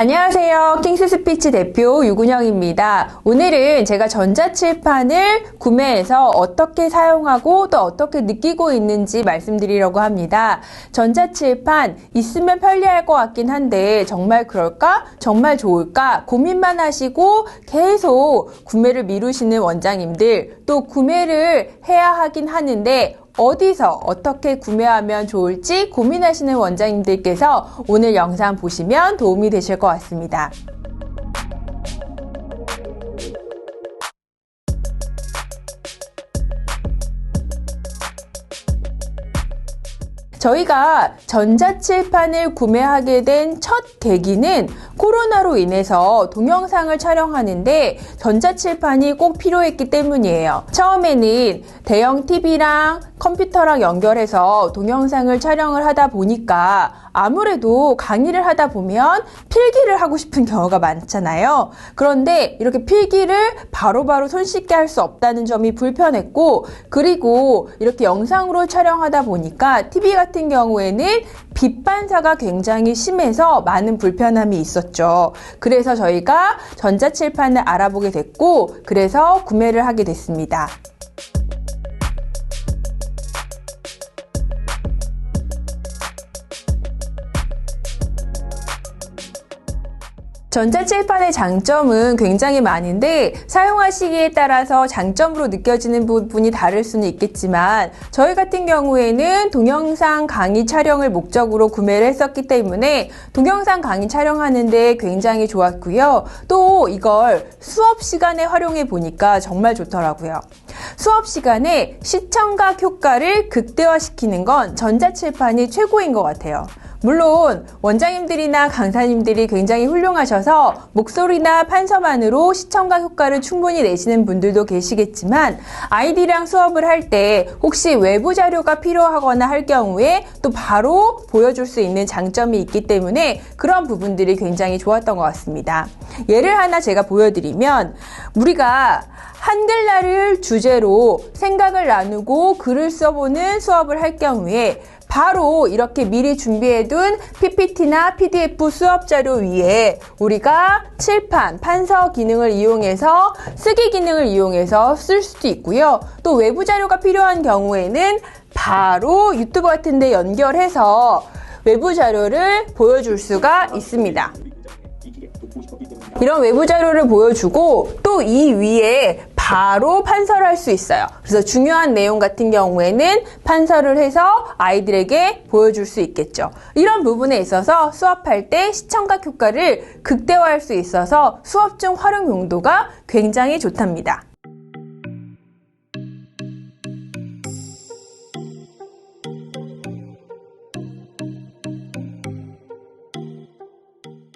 안녕하세요. 킹스스피치 대표 유근영입니다. 오늘은 제가 전자칠판을 구매해서 어떻게 사용하고 또 어떻게 느끼고 있는지 말씀드리려고 합니다. 전자칠판 있으면 편리할 것 같긴 한데 정말 그럴까? 정말 좋을까? 고민만 하시고 계속 구매를 미루시는 원장님들, 또 구매를 해야 하긴 하는데 어디서 어떻게 구매하면 좋을지 고민하시는 원장님들께서 오늘 영상 보시면 도움이 되실 것 같습니다. 저희가 전자칠판을 구매하게 된 첫 계기는 코로나로 인해서 동영상을 촬영하는데 전자칠판이 꼭 필요했기 때문이에요. 처음에는 대형 TV랑 컴퓨터랑 연결해서 동영상을 촬영을 하다 보니까 아무래도 강의를 하다 보면 필기를 하고 싶은 경우가 많잖아요. 그런데 이렇게 필기를 바로바로 손쉽게 할 수 없다는 점이 불편했고, 그리고 이렇게 영상으로 촬영하다 보니까 TV 같은 경우에는 빛 반사가 굉장히 심해서 많은 불편함이 있었죠. 그래서 저희가 전자칠판을 알아보게 됐고, 그래서 구매를 하게 됐습니다. 전자칠판의 장점은 굉장히 많은데 사용하시기에 따라서 장점으로 느껴지는 부분이 다를 수는 있겠지만, 저희 같은 경우에는 동영상 강의 촬영을 목적으로 구매를 했었기 때문에 동영상 강의 촬영하는데 굉장히 좋았고요. 또 이걸 수업 시간에 활용해 보니까 정말 좋더라고요. 수업 시간에 시청각 효과를 극대화시키는 건 전자칠판이 최고인 것 같아요. 물론 원장님들이나 강사님들이 굉장히 훌륭하셔서 목소리나 판서만으로 시청각 효과를 충분히 내시는 분들도 계시겠지만, 아이들이랑 수업을 할 때 혹시 외부 자료가 필요하거나 할 경우에 또 바로 보여줄 수 있는 장점이 있기 때문에 그런 부분들이 굉장히 좋았던 것 같습니다. 예를 하나 제가 보여드리면, 우리가 한글날을 주제로 생각을 나누고 글을 써보는 수업을 할 경우에 바로 이렇게 미리 준비해둔 PPT나 PDF 수업 자료 위에 우리가 칠판, 판서 기능을 이용해서 쓰기 기능을 이용해서 쓸 수도 있고요. 또 외부 자료가 필요한 경우에는 바로 유튜브 같은 데 연결해서 외부 자료를 보여줄 수가 있습니다. 이런 외부 자료를 보여주고 또 이 위에 바로 판서를 할 수 있어요. 그래서 중요한 내용 같은 경우에는 판서를 해서 아이들에게 보여줄 수 있겠죠. 이런 부분에 있어서 수업할 때 시청각 효과를 극대화할 수 있어서 수업 중 활용 용도가 굉장히 좋답니다.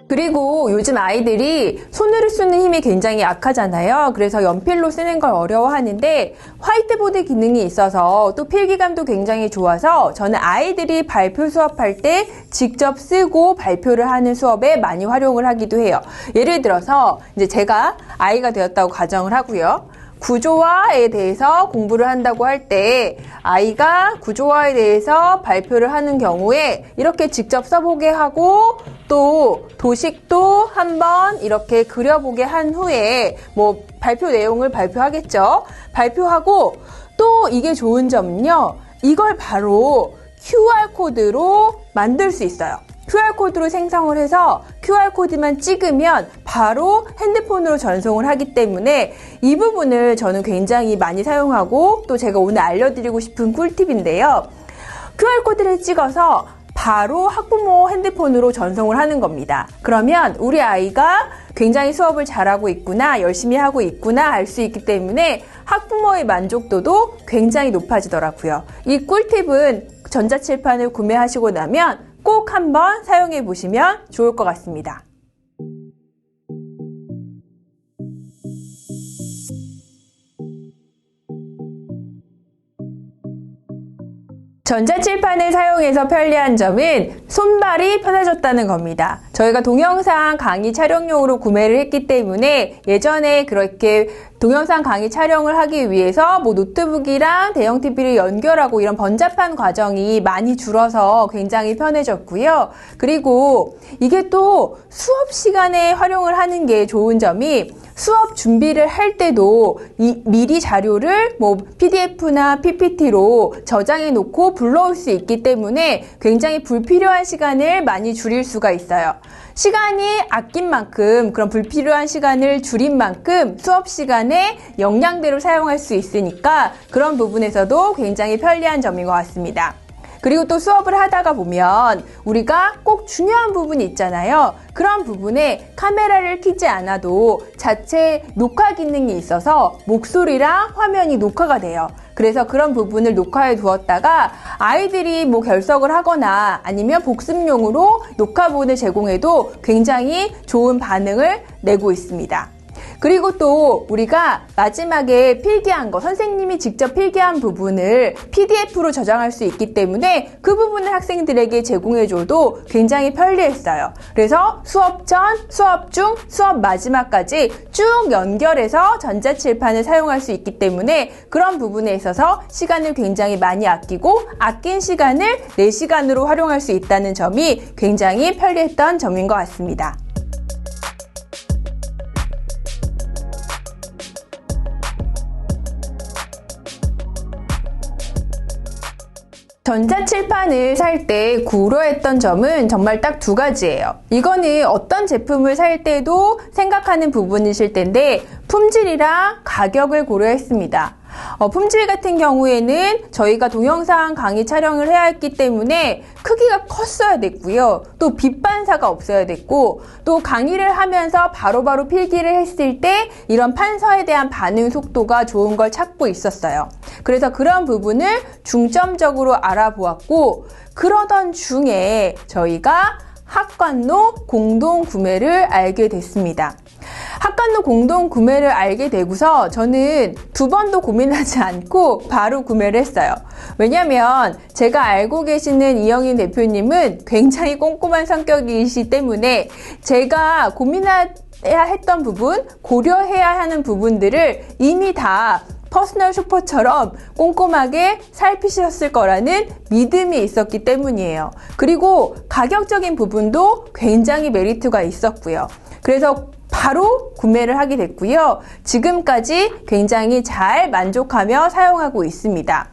그리고 요즘 아이들이 손으로 쓰는 힘이 굉장히 약하잖아요. 그래서 연필로 쓰는 걸 어려워하는데 화이트보드 기능이 있어서 또 필기감도 굉장히 좋아서 저는 아이들이 발표 수업할 때 직접 쓰고 발표를 하는 수업에 많이 활용을 하기도 해요. 예를 들어서 이제 제가 아이가 되었다고 가정을 하고요. 구조화에 대해서 공부를 한다고 할 때 아이가 구조화에 대해서 발표를 하는 경우에 이렇게 직접 써보게 하고 또 도식도 한번 이렇게 그려보게 한 후에 뭐 발표 내용을 발표하겠죠. 발표하고 또 이게 좋은 점은요, 이걸 바로 QR코드로 만들 수 있어요. QR코드로 생성을 해서 QR코드만 찍으면 바로 핸드폰으로 전송을 하기 때문에 이 부분을 저는 굉장히 많이 사용하고, 또 제가 오늘 알려드리고 싶은 꿀팁인데요. QR코드를 찍어서 바로 학부모 핸드폰으로 전송을 하는 겁니다. 그러면 우리 아이가 굉장히 수업을 잘하고 있구나, 열심히 하고 있구나 알 수 있기 때문에 학부모의 만족도도 굉장히 높아지더라고요. 이 꿀팁은 전자칠판을 구매하시고 나면 꼭 한번 사용해 보시면 좋을 것 같습니다. 전자칠판을 사용해서 편리한 점은 손발이 편해졌다는 겁니다. 저희가 동영상 강의 촬영용으로 구매를 했기 때문에 예전에 그렇게 동영상 강의 촬영을 하기 위해서 노트북이랑 대형 TV를 연결하고 이런 번잡한 과정이 많이 줄어서 굉장히 편해졌고요. 그리고 이게 또 수업 시간에 활용을 하는 게 좋은 점이 수업 준비를 할 때도 미리 자료를 PDF나 PPT로 저장해 놓고 불러올 수 있기 때문에 굉장히 불필요한 시간을 많이 줄일 수가 있어요. 시간이 아낀 만큼, 그런 불필요한 시간을 줄인 만큼 수업 시간에 역량대로 사용할 수 있으니까 그런 부분에서도 굉장히 편리한 점인 것 같습니다. 그리고 또 수업을 하다가 보면 우리가 꼭 중요한 부분이 있잖아요. 그런 부분에 카메라를 켜지 않아도 자체 녹화 기능이 있어서 목소리랑 화면이 녹화가 돼요. 그래서 그런 부분을 녹화해 두었다가 아이들이 결석을 하거나 아니면 복습용으로 녹화본을 제공해도 굉장히 좋은 반응을 내고 있습니다. 그리고 또 우리가 마지막에 필기한 거, 선생님이 직접 필기한 부분을 PDF로 저장할 수 있기 때문에 그 부분을 학생들에게 제공해줘도 굉장히 편리했어요. 그래서 수업 전, 수업 중, 수업 마지막까지 쭉 연결해서 전자칠판을 사용할 수 있기 때문에 그런 부분에 있어서 시간을 굉장히 많이 아끼고 아낀 시간을 내 시간으로 활용할 수 있다는 점이 굉장히 편리했던 점인 것 같습니다. 전자칠판을 살 때 고려했던 점은 정말 딱 두 가지예요. 이거는 어떤 제품을 살 때도 생각하는 부분이실 텐데 품질이랑 가격을 고려했습니다. 품질 같은 경우에는 저희가 동영상 강의 촬영을 해야 했기 때문에 크기가 컸어야 됐고요. 또 빛 반사가 없어야 됐고 또 강의를 하면서 바로바로 필기를 했을 때 이런 판서에 대한 반응 속도가 좋은 걸 찾고 있었어요. 그래서 그런 부분을 중점적으로 알아보았고 그러던 중에 저희가 학관노 공동 구매를 알게 됐습니다. 학관노 공동 구매를 알게 되고서 저는 두 번도 고민하지 않고 바로 구매를 했어요. 왜냐면 제가 알고 계시는 이영인 대표님은 굉장히 꼼꼼한 성격이시기 때문에 제가 고민해야 했던 부분, 고려해야 하는 부분들을 이미 다 퍼스널 쇼퍼처럼 꼼꼼하게 살피셨을 거라는 믿음이 있었기 때문이에요. 그리고 가격적인 부분도 굉장히 메리트가 있었고요. 그래서 바로 구매를 하게 됐고요. 지금까지 굉장히 잘 만족하며 사용하고 있습니다.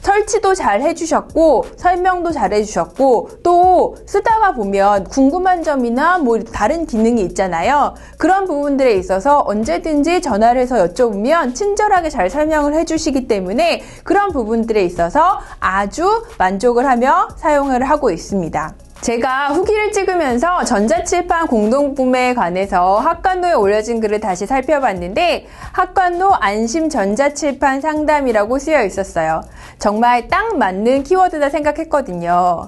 설치도 잘 해주셨고 설명도 잘 해주셨고 또 쓰다가 보면 궁금한 점이나 다른 기능이 있잖아요. 그런 부분들에 있어서 언제든지 전화를 해서 여쭤보면 친절하게 잘 설명을 해주시기 때문에 그런 부분들에 있어서 아주 만족을 하며 사용을 하고 있습니다. 제가 후기를 찍으면서 전자칠판 공동구매에 관해서 학관노에 올려진 글을 다시 살펴봤는데 학관노 안심 전자칠판 상담이라고 쓰여 있었어요. 정말 딱 맞는 키워드다 생각했거든요.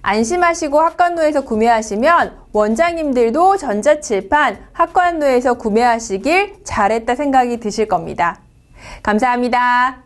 안심하시고 학관노에서 구매하시면 원장님들도 전자칠판 학관노에서 구매하시길 잘했다 생각이 드실 겁니다. 감사합니다.